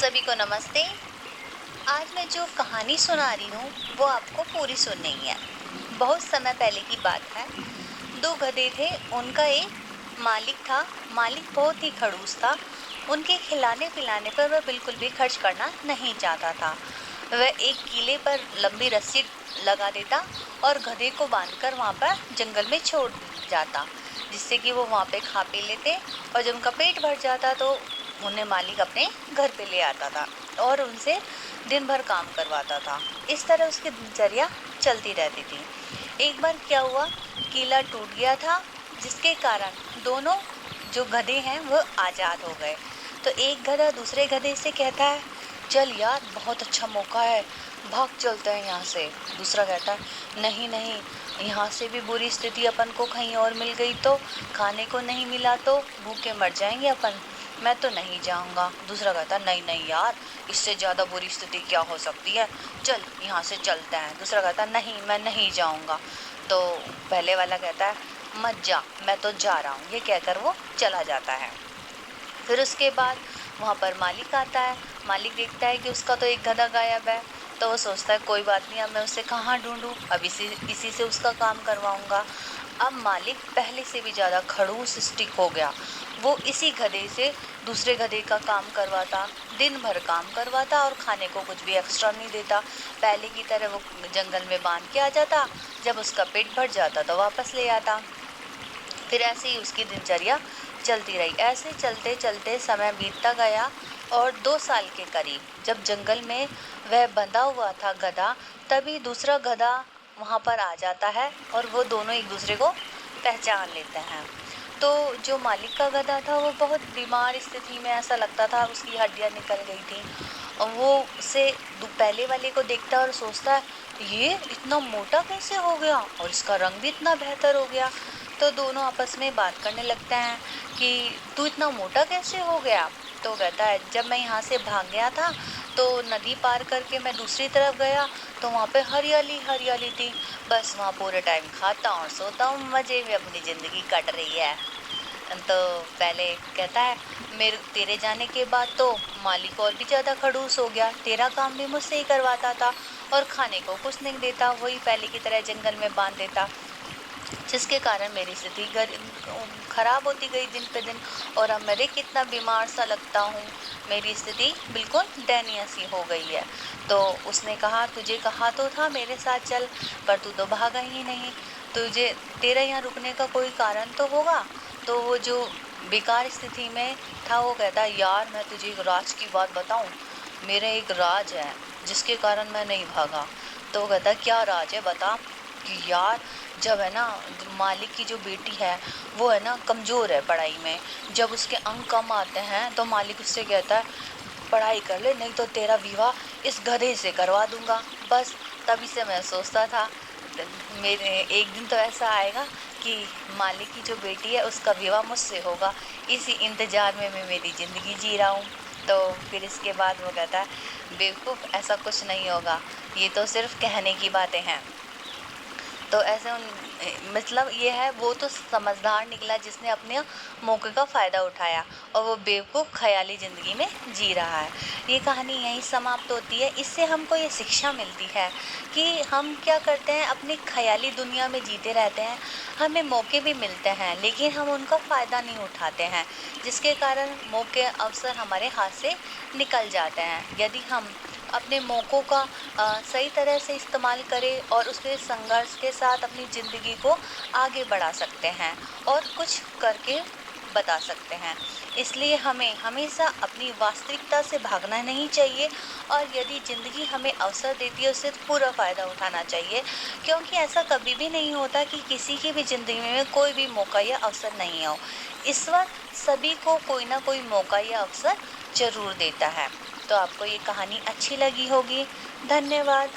सभी को नमस्ते। आज मैं जो कहानी सुना रही हूँ वो आपको पूरी सुननी है। बहुत समय पहले की बात है। दो गधे थे। उनका एक मालिक था। मालिक बहुत ही खड़ूस था। उनके खिलाने पिलाने पर वह बिल्कुल भी खर्च करना नहीं चाहता था। वह एक कीले पर लंबी रस्सी लगा देता और गधे को बांधकर वहां पर जंगल में छोड़ जाता, जिससे कि वो वहां पे खा पी लेते। और जब उनका पेट भर जाता तो उन्हें मालिक अपने घर पे ले आता था और उनसे दिन भर काम करवाता था। इस तरह उसकी दिनचर्या चलती रहती थी। एक बार क्या हुआ, कीला टूट गया था, जिसके कारण दोनों जो गधे हैं वो आजाद हो गए। तो एक गधा दूसरे गधे से कहता है, चल यार, बहुत अच्छा मौका है, भाग चलते हैं यहाँ से। दूसरा कहता है, नहीं नहीं, यहाँ से भी बुरी स्थिति अपन को कहीं और मिल गई तो, खाने को नहीं मिला तो भूखे मर जाएंगे अपन, मैं तो नहीं जाऊंगा। दूसरा कहता है, नहीं नहीं यार, इससे ज़्यादा बुरी स्थिति क्या हो सकती है, चल यहाँ से चलते हैं। दूसरा कहता है, नहीं मैं नहीं जाऊंगा। तो पहले वाला कहता है, मत जा, मैं तो जा रहा हूँ। ये कहकर वो चला जाता है। फिर उसके बाद वहाँ पर मालिक आता है। मालिक देखता है कि उसका तो एक गधा गायब है। तो वो सोचता है, कोई बात नहीं, अब मैं उसे कहाँ ढूंढूं, अब इसी से उसका काम करवाऊंगा। अब मालिक पहले से भी ज़्यादा खड़ूस स्टिक हो गया। वो इसी गधे से दूसरे गधे का काम करवाता, दिन भर काम करवाता और खाने को कुछ भी एक्स्ट्रा नहीं देता। पहले की तरह वो जंगल में बांध के आ जाता, जब उसका पेट भर जाता तो वापस ले आता। फिर ऐसे ही उसकी दिनचर्या चलती रही। ऐसे चलते चलते समय बीतता गया और 2 साल के करीब जब जंगल में वह बंधा हुआ था गधा, तभी दूसरा गधा वहाँ पर आ जाता है और वो दोनों एक दूसरे को पहचान लेते हैं। तो जो मालिक का गधा था वो बहुत बीमार स्थिति में, ऐसा लगता था उसकी हड्डियाँ निकल गई थी। और वो उसे पहले वाले को देखता है और सोचता है, ये इतना मोटा कैसे हो गया और इसका रंग भी इतना बेहतर हो गया। तो दोनों आपस में बात करने लगते हैं कि तू इतना मोटा कैसे हो गया। तो कहता है, जब मैं यहाँ से भाग गया था तो नदी पार करके मैं दूसरी तरफ गया तो वहाँ पे हरियाली हरियाली थी। बस वहाँ पूरे टाइम खाता हूँ और सोता हूँ, मज़े में अपनी ज़िंदगी कट रही है। तो पहले कहता है, मेरे तेरे जाने के बाद तो मालिक और भी ज़्यादा खड़ूस हो गया, तेरा काम भी मुझसे ही करवाता था और खाने को कुछ नहीं देता, वही पहले की तरह जंगल में बांध देता, जिसके कारण मेरी स्थिति खराब होती गई दिन पे दिन। और अब मैं देख कितना बीमार सा लगता हूँ, मेरी स्थिति बिल्कुल दयनीय सी हो गई है। तो उसने कहा, तुझे कहा तो था मेरे साथ चल, पर तू तो भागा ही नहीं, तुझे तेरा यहाँ रुकने का कोई कारण तो होगा। तो वो जो बेकार स्थिति में था वो कहता है, यार मैं तुझे एक राज की बात बताऊं, मेरा एक राज है जिसके कारण मैं नहीं भागा। तो वो कहता है, क्या राज है बता। कि यार, जब है ना, मालिक की जो बेटी है वो है ना कमज़ोर है पढ़ाई में, जब उसके अंक कम आते हैं तो मालिक उससे कहता है, पढ़ाई कर ले, नहीं तो तेरा विवाह इस गधे से करवा दूंगा। बस तभी से मैं सोचता था, मेरे एक दिन तो ऐसा आएगा कि मालिक की जो बेटी है उसका विवाह मुझसे होगा, इसी इंतज़ार में मैं मेरी ज़िंदगी जी रहा हूँ। तो फिर इसके बाद वो कहता है, बेवकूफ़, ऐसा कुछ नहीं होगा, ये तो सिर्फ कहने की बातें हैं। तो ऐसे मतलब ये है, वो तो समझदार निकला जिसने अपने मौके का फ़ायदा उठाया और वो बेवकूफ़ ख़याली ज़िंदगी में जी रहा है। ये कहानी यहीं समाप्त होती है। इससे हमको ये शिक्षा मिलती है कि हम क्या करते हैं, अपनी ख़याली दुनिया में जीते रहते हैं, हमें मौके भी मिलते हैं लेकिन हम उनका फ़ायदा नहीं उठाते हैं, जिसके कारण मौके अवसर हमारे हाथ से निकल जाते हैं। यदि हम अपने मौक़ों का सही तरह से इस्तेमाल करें और उसके संघर्ष के साथ अपनी ज़िंदगी को आगे बढ़ा सकते हैं और कुछ करके बता सकते हैं। इसलिए हमें हमेशा अपनी वास्तविकता से भागना नहीं चाहिए और यदि ज़िंदगी हमें अवसर देती है उससे पूरा फ़ायदा उठाना चाहिए, क्योंकि ऐसा कभी भी नहीं होता कि किसी की भी ज़िंदगी में कोई भी मौका या अवसर नहीं हो। ईश्वर सभी को कोई ना कोई मौका या अवसर ज़रूर देता है। तो आपको ये कहानी अच्छी लगी होगी। धन्यवाद।